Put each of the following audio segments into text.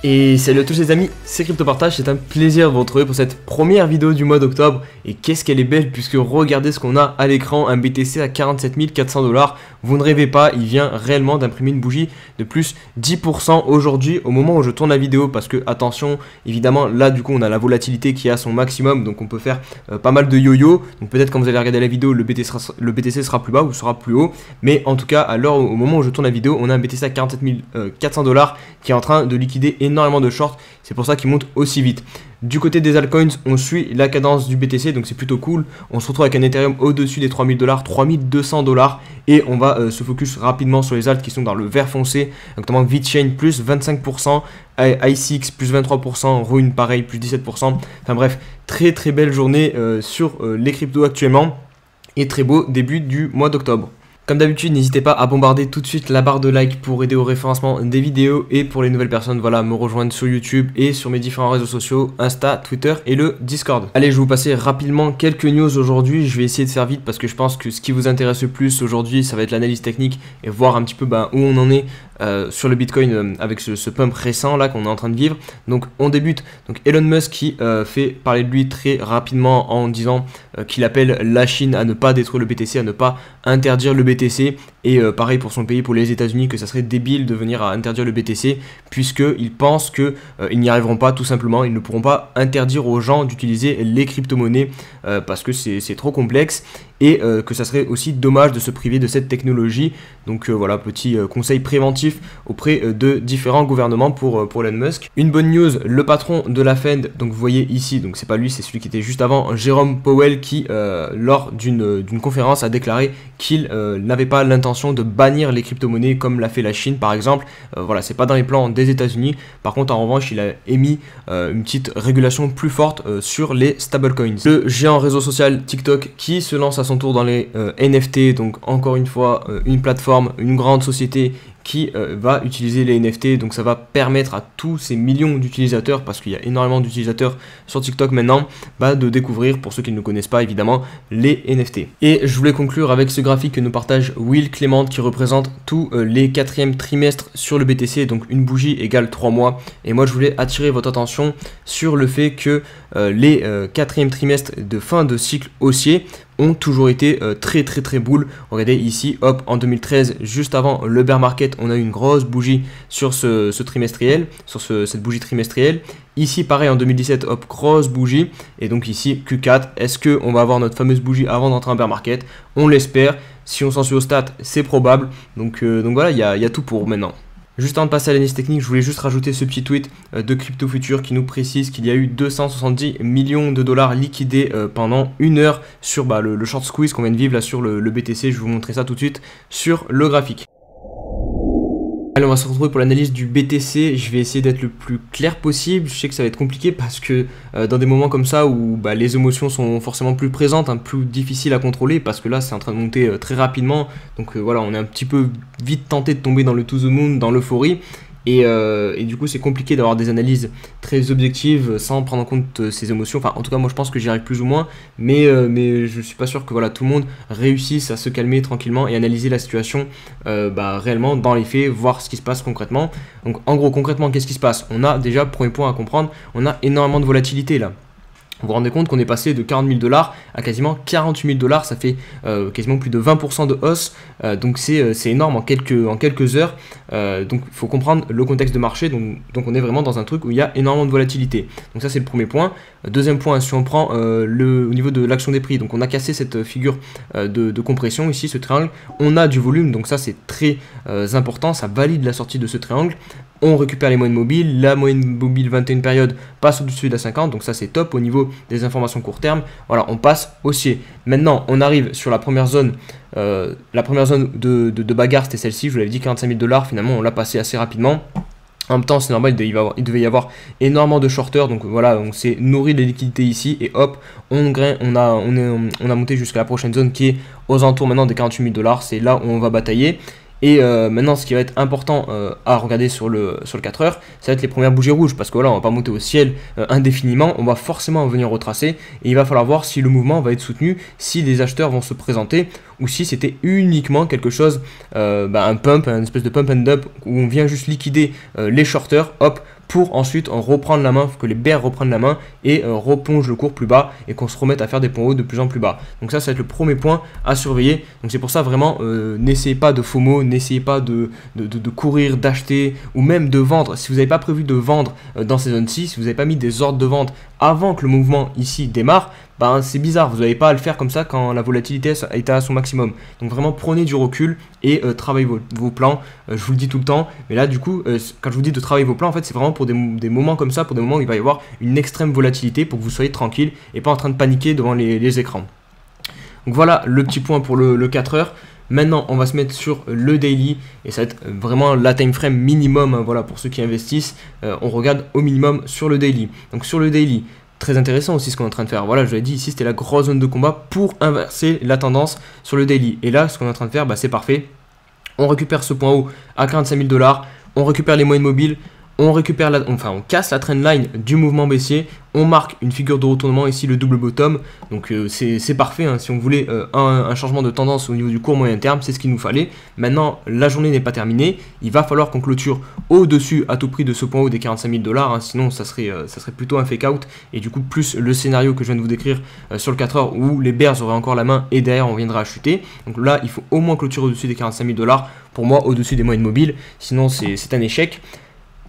Et salut à tous les amis, c'est CryptoPartage, c'est un plaisir de vous retrouver pour cette première vidéo du mois d'octobre. Et qu'est-ce qu'elle est belle, puisque regardez ce qu'on a à l'écran, un BTC à 47 400 $. Vous ne rêvez pas, il vient réellement d'imprimer une bougie de plus 10% aujourd'hui au moment où je tourne la vidéo. Parce que attention, évidemment là du coup on a la volatilité qui est à son maximum, donc on peut faire pas mal de yo-yo. Donc peut-être quand vous allez regarder la vidéo, le BTC sera plus bas ou sera plus haut. Mais en tout cas, à l'heure, au moment où je tourne la vidéo, on a un BTC à 47 400 $ qui est en train de liquider énormément de shorts, c'est pour ça qu'il monte aussi vite. Du côté des altcoins, on suit la cadence du BTC, donc c'est plutôt cool. On se retrouve avec un Ethereum au-dessus des 3000 $, 3200 $, et on va se focus rapidement sur les alts qui sont dans le vert foncé, notamment VeChain plus 25%, ICX plus 23%, Rune pareil plus 17%. Enfin bref, très très belle journée sur les cryptos actuellement, et très beau début du mois d'octobre. Comme d'habitude, n'hésitez pas à bombarder tout de suite la barre de like pour aider au référencement des vidéos, et pour les nouvelles personnes, voilà, me rejoindre sur YouTube et sur mes différents réseaux sociaux, Insta, Twitter et le Discord. Allez, je vais vous passer rapidement quelques news aujourd'hui. Je vais essayer de faire vite parce que je pense que ce qui vous intéresse le plus aujourd'hui, ça va être l'analyse technique et voir un petit peu où on en est sur le Bitcoin avec ce pump récent là qu'on est en train de vivre. Donc on débute. Donc Elon Musk qui fait parler de lui très rapidement en disant qu'il appelle la Chine à ne pas détruire le BTC, à ne pas interdire le BTC, et pareil pour son pays, pour les États-Unis, que ça serait débile de venir à interdire le BTC, puisqu'ils pensent qu'ils n'y arriveront pas, tout simplement. Ils ne pourront pas interdire aux gens d'utiliser les crypto-monnaies parce que c'est trop complexe, et que ça serait aussi dommage de se priver de cette technologie. Donc voilà, petit conseil préventif auprès de différents gouvernements pour Elon Musk. Une bonne news, le patron de la Fed, donc vous voyez ici, donc c'est pas lui, c'est celui qui était juste avant, Jérôme Powell, qui lors d'une conférence a déclaré qu'il n'avait pas l'intention de bannir les crypto-monnaies comme l'a fait la Chine par exemple. Voilà, c'est pas dans les plans des États-Unis. Par contre, en revanche, il a émis une petite régulation plus forte sur les stablecoins. Le géant réseau social TikTok qui se lance à son tour dans les NFT, donc encore une fois une plateforme, une grande société qui va utiliser les NFT. Donc ça va permettre à tous ces millions d'utilisateurs, parce qu'il y a énormément d'utilisateurs sur TikTok maintenant, de découvrir, pour ceux qui ne connaissent pas évidemment, les NFT. Et je voulais conclure avec ce graphique que nous partage Will Clément, qui représente tous les 4e trimestres sur le BTC, donc une bougie égale 3 mois. Et moi je voulais attirer votre attention sur le fait que les 4e trimestres de fin de cycle haussier ont toujours été très bull. Regardez ici, hop, en 2013, juste avant le bear market, on a eu une grosse bougie sur ce trimestriel, sur cette bougie trimestrielle. Ici pareil en 2017, hop, grosse bougie. Et donc ici Q4, est-ce qu'on va avoir notre fameuse bougie avant d'entrer en bear market? On l'espère. Si on s'en suit au stat, c'est probable. Donc voilà, il y a tout pour maintenant. Juste avant de passer à l'analyse technique, je voulais juste rajouter ce petit tweet de Crypto Future qui nous précise qu'il y a eu 270 millions de dollars liquidés pendant une heure sur le short squeeze qu'on vient de vivre là sur le BTC. Je vais vous montrer ça tout de suite sur le graphique. Allez, on va se retrouver pour l'analyse du BTC. Je vais essayer d'être le plus clair possible. Je sais que ça va être compliqué parce que dans des moments comme ça où les émotions sont forcément plus présentes, plus difficiles à contrôler, parce que là c'est en train de monter très rapidement. Donc voilà, on est un petit peu vite tenté de tomber dans le to the moon, dans l'euphorie. Et du coup c'est compliqué d'avoir des analyses très objectives sans prendre en compte ces émotions. Enfin en tout cas moi je pense que j'y arrive plus ou moins, mais je suis pas sûr que voilà, tout le monde réussisse à se calmer tranquillement et analyser la situation réellement dans les faits, voir ce qui se passe concrètement. Donc en gros concrètement qu'est-ce qui se passe? On a déjà, premier point à comprendre, on a énormément de volatilité là. Vous vous rendez compte qu'on est passé de 40 000 $ à quasiment 48 000 $, ça fait quasiment plus de 20% de hausse, donc c'est énorme en quelques heures. Donc il faut comprendre le contexte de marché, donc on est vraiment dans un truc où il y a énormément de volatilité. Donc ça c'est le premier point. Deuxième point, si on prend au niveau de l'action des prix, donc on a cassé cette figure de compression ici, ce triangle, on a du volume, donc ça c'est très important, ça valide la sortie de ce triangle. On récupère les moyennes mobiles, la moyenne mobile 21 périodes passe au-dessus de la 50, donc ça c'est top. Au niveau des informations court terme, voilà, on passe haussier. Maintenant on arrive sur la première zone de bagarre, c'était celle-ci, je vous l'avais dit, 45 000 $, finalement on l'a passé assez rapidement. En même temps, c'est normal, il devait y avoir énormément de shorters, donc voilà, on s'est nourri de liquidités ici, et hop, on a monté jusqu'à la prochaine zone qui est aux alentours maintenant des 48 000 $, c'est là où on va batailler. Et maintenant, ce qui va être important à regarder sur le 4 heures, ça va être les premières bougies rouges, parce que voilà, on va pas monter au ciel indéfiniment, on va forcément venir retracer, et il va falloir voir si le mouvement va être soutenu, si les acheteurs vont se présenter, ou si c'était uniquement quelque chose, un pump, une espèce de pump and dump, où on vient juste liquider les shorters, hop, pour ensuite reprendre la main, que les bears reprennent la main et replongent le cours plus bas et qu'on se remette à faire des points hauts de plus en plus bas. Donc ça va être le premier point à surveiller. Donc c'est pour ça vraiment, n'essayez pas de FOMO, n'essayez pas de courir, d'acheter ou même de vendre. Si vous n'avez pas prévu de vendre dans ces zones-ci, si vous n'avez pas mis des ordres de vente avant que le mouvement ici démarre, ben c'est bizarre, vous n'avez pas à le faire comme ça quand la volatilité est à son maximum. Donc vraiment prenez du recul et travaillez vos plans, je vous le dis tout le temps, mais là du coup, quand je vous dis de travailler vos plans, en fait c'est vraiment pour des moments comme ça, pour des moments où il va y avoir une extrême volatilité, pour que vous soyez tranquille et pas en train de paniquer devant les écrans. Donc voilà le petit point pour le 4 heures. Maintenant, on va se mettre sur le daily et ça va être vraiment la time frame minimum, hein, voilà, pour ceux qui investissent. On regarde au minimum sur le daily. Donc sur le daily, très intéressant aussi ce qu'on est en train de faire. Voilà, je vous l'ai dit, ici c'était la grosse zone de combat pour inverser la tendance sur le daily. Et là, ce qu'on est en train de faire, bah, c'est parfait. On récupère ce point haut à 45 000 $, on récupère les moyennes mobiles, on récupère on casse la trendline du mouvement baissier, on marque une figure de retournement ici, le double bottom, donc c'est parfait, hein. Si on voulait un changement de tendance au niveau du court moyen terme, c'est ce qu'il nous fallait. Maintenant, la journée n'est pas terminée, il va falloir qu'on clôture au-dessus à tout prix de ce point haut des 45 000 $, hein. Sinon ça serait plutôt un fake out, et du coup plus le scénario que je viens de vous décrire sur le 4 heures où les bears auraient encore la main et derrière on viendra à chuter. Donc là il faut au moins clôturer au-dessus des 45 000 $, pour moi au-dessus des moyennes mobiles, sinon c'est un échec.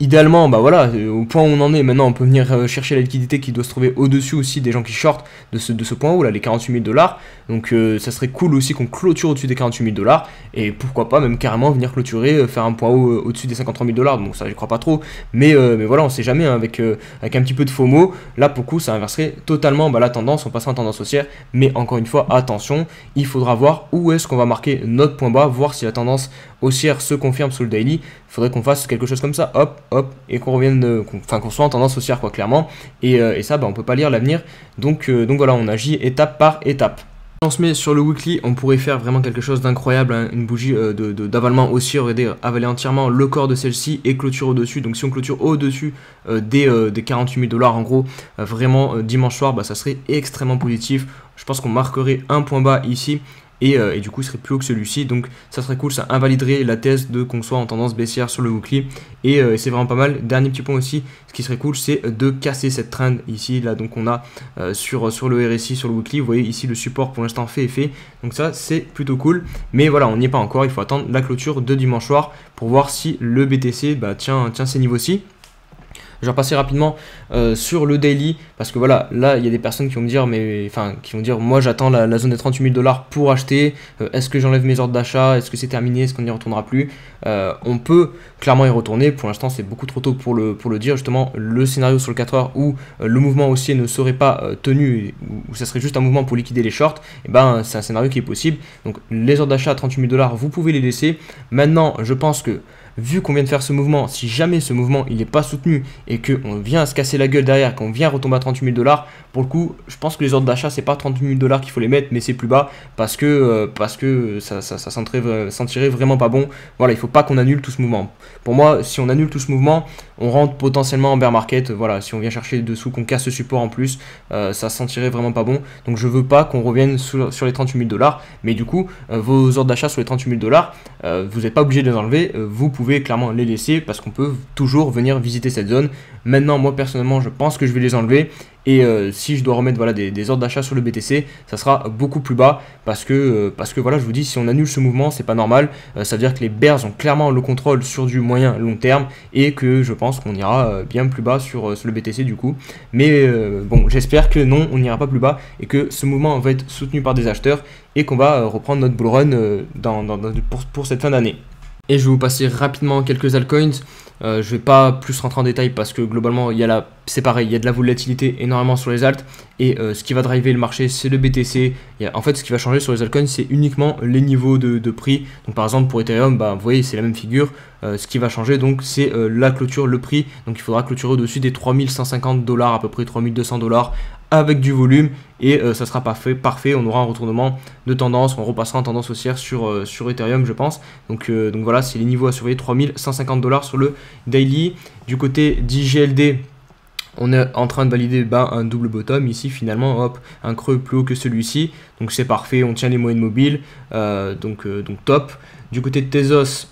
Idéalement, bah voilà, au point où on en est maintenant, on peut venir chercher la liquidité qui doit se trouver au-dessus aussi des gens qui shortent de ce point haut là, les 48 000 $. Donc ça serait cool aussi qu'on clôture au-dessus des 48 000 $, et pourquoi pas même carrément venir clôturer, faire un point haut au-dessus des 53 000 $. Donc ça, j'y crois pas trop, mais voilà, on sait jamais, hein, avec un petit peu de FOMO, là pour le coup, ça inverserait totalement la tendance, on passera en tendance haussière. Mais encore une fois, attention, il faudra voir où est-ce qu'on va marquer notre point bas, voir si la tendance haussière se confirme sur le daily. Il faudrait qu'on fasse quelque chose comme ça, hop, et qu'on revienne, qu'on soit en tendance haussière, quoi, clairement. Et ça, on peut pas lire l'avenir. Donc voilà, on agit étape par étape. On se met sur le weekly, on pourrait faire vraiment quelque chose d'incroyable, hein, une bougie d'avalement haussier, regardez, avaler entièrement le corps de celle-ci et clôture au-dessus. Donc si on clôture au-dessus des 48 000 $, en gros, vraiment dimanche soir, ça serait extrêmement positif. Je pense qu'on marquerait un point bas ici. Et du coup il serait plus haut que celui-ci, donc ça serait cool, ça invaliderait la thèse de qu'on soit en tendance baissière sur le weekly, et c'est vraiment pas mal. Dernier petit point aussi, ce qui serait cool, c'est de casser cette trend ici, là, donc on a sur le RSI, sur le weekly, vous voyez ici le support pour l'instant fait effet, donc ça c'est plutôt cool, mais voilà, on n'y est pas encore, il faut attendre la clôture de dimanche soir pour voir si le BTC tient ces niveaux-ci. Je vais repasser rapidement sur le daily, parce que voilà, là il y a des personnes qui vont me dire, moi j'attends la zone des 38 000 $ pour acheter, est-ce que j'enlève mes ordres d'achat, est-ce que c'est terminé, est-ce qu'on n'y retournera plus? On peut clairement y retourner, pour l'instant c'est beaucoup trop tôt pour le dire. Justement, le scénario sur le 4 heures où le mouvement haussier ne serait pas tenu, où ça serait juste un mouvement pour liquider les shorts, c'est un scénario qui est possible. Donc les ordres d'achat à 38 000 $, vous pouvez les laisser. Maintenant, je pense que vu qu'on vient de faire ce mouvement, si jamais ce mouvement il n'est pas soutenu et qu'on vient à se casser la gueule derrière, qu'on vient retomber à 38 000 $, pour le coup, je pense que les ordres d'achat, c'est pas 38 000 $ qu'il faut les mettre, mais c'est plus bas, parce que ça sentirait vraiment pas bon. Voilà, il faut pas qu'on annule tout ce mouvement. Pour moi, si on annule tout ce mouvement, on rentre potentiellement en bear market. Voilà, si on vient chercher dessous, qu'on casse ce support en plus, ça sentirait vraiment pas bon. Donc je veux pas qu'on revienne sur les 38 000 $, mais du coup, vos ordres d'achat sur les 38 000 $, vous n'êtes pas obligé de les enlever, vous pouvez clairement les laisser, parce qu'on peut toujours venir visiter cette zone. Maintenant, moi personnellement, je pense que je vais les enlever. Et si je dois remettre des ordres d'achat sur le BTC, ça sera beaucoup plus bas, parce que voilà, je vous dis, si on annule ce mouvement, c'est pas normal. Ça veut dire que les bears ont clairement le contrôle sur du moyen long terme, et que je pense qu'on ira bien plus bas sur le BTC du coup. Mais bon, j'espère que non, on n'ira pas plus bas, et que ce mouvement va être soutenu par des acheteurs, et qu'on va reprendre notre bull run pour cette fin d'année. Et je vais vous passer rapidement quelques altcoins. Je vais pas plus rentrer en détail, parce que globalement c'est pareil, il y a de la volatilité énormément sur les alts, et ce qui va driver le marché, c'est le BTC. En fait, ce qui va changer sur les altcoins, c'est uniquement les niveaux de prix. Donc par exemple pour Ethereum, vous voyez, c'est la même figure. Ce qui va changer donc, c'est la clôture, le prix. Donc il faudra clôturer au-dessus des 3150 $, à peu près 3200 $, avec du volume, et ça sera parfait. On aura un retournement de tendance, on repassera en tendance haussière sur Ethereum, je pense. Donc voilà, c'est les niveaux à surveiller, 3150 $ sur le daily. Du côté d'IGLD, on est en train de valider un double bottom ici, finalement, hop, un creux plus haut que celui-ci, donc c'est parfait, on tient les moyennes mobiles, donc top. Du côté de Tezos,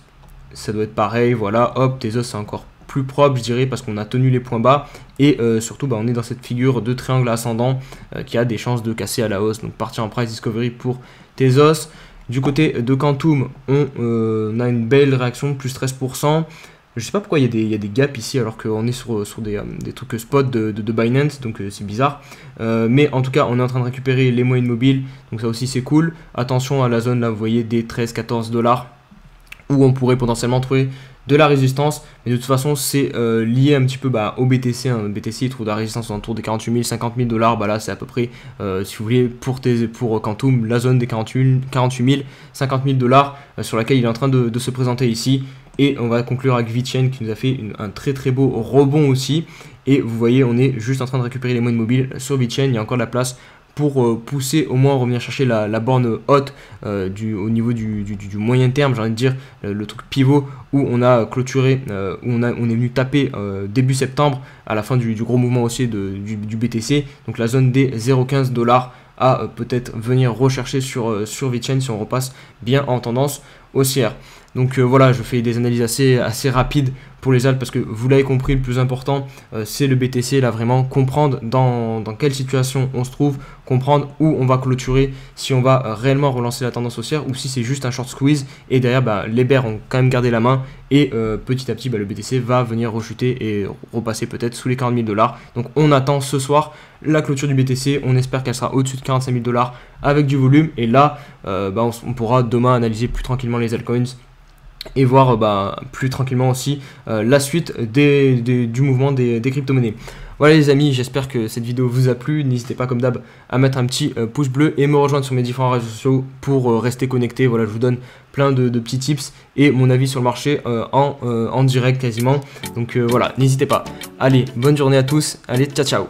ça doit être pareil, voilà, hop, Tezos c'est encore plus propre, je dirais, parce qu'on a tenu les points bas. Et surtout, on est dans cette figure de triangle ascendant qui a des chances de casser à la hausse. Donc partir en price discovery pour Tezos. Du côté de Quantum, on a une belle réaction, plus 13%. Je sais pas pourquoi il y a des gaps ici alors qu'on est sur des trucs spot de Binance, donc c'est bizarre. Mais en tout cas, on est en train de récupérer les moyennes mobiles, donc ça aussi c'est cool. Attention à la zone là, vous voyez, des 13-14$ où on pourrait potentiellement trouver de la résistance. Mais de toute façon, c'est lié un petit peu au BTC. Hein. BTC il trouve de la résistance autour des 48 000, 50 000 $. Là, c'est à peu près, si vous voulez, pour Quantum, la zone des 48 000, 50 000 $ sur laquelle il est en train de se présenter ici. Et on va conclure avec VeChain qui nous a fait un très très beau rebond aussi. Et vous voyez, on est juste en train de récupérer les moyennes mobiles sur VeChain. Il y a encore de la place pour pousser, au moins revenir chercher la borne haute au niveau du moyen terme, j'ai envie de dire, le truc pivot où on a clôturé, où on est venu taper début septembre à la fin du gros mouvement haussier du BTC. Donc la zone des 0,15 $ à peut-être venir rechercher sur VeChain si on repasse bien en tendance haussière. Donc voilà, je fais des analyses assez rapides pour les alts parce que vous l'avez compris, le plus important c'est le BTC, là vraiment comprendre dans quelle situation on se trouve, comprendre où on va clôturer, si on va réellement relancer la tendance haussière ou si c'est juste un short squeeze et derrière les bears ont quand même gardé la main et petit à petit le BTC va venir rechuter et repasser peut-être sous les 40 000 $. Donc on attend ce soir la clôture du BTC, on espère qu'elle sera au-dessus de 45 000 $ avec du volume et là on pourra demain analyser plus tranquillement les altcoins et voir plus tranquillement aussi la suite du mouvement des crypto-monnaies. Voilà les amis, j'espère que cette vidéo vous a plu. N'hésitez pas comme d'hab à mettre un petit pouce bleu et me rejoindre sur mes différents réseaux sociaux pour rester connecté. Voilà, je vous donne plein de petits tips et mon avis sur le marché en direct quasiment. Donc voilà, n'hésitez pas. Allez, bonne journée à tous. Allez, ciao ciao.